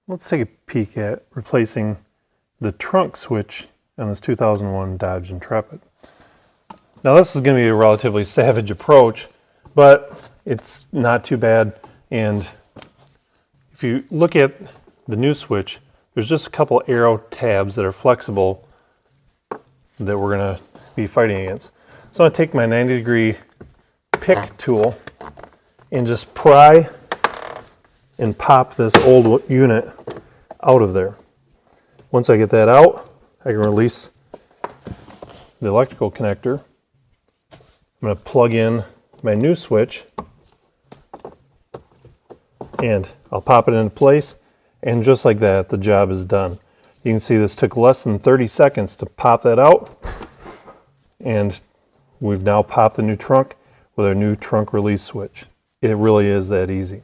let's take a peek at replacing the trunk switch on this 2001 Dodge Intrepid. Now this is going to be a relatively savage approach, but it's not too bad. And if you look at the new switch, there's just a couple arrow tabs that are flexible that we're going to be fighting against. So I'm going to take my 90-degree pick tool and just pry and pop this old unit out of there. Once I get that out, I can release the electrical connector. I'm going to plug in my new switch and I'll pop it into place, and just like that, the job is done. You can see this took less than 30 seconds to pop that out, and we've now popped the new trunk with our new trunk release switch. It really is that easy.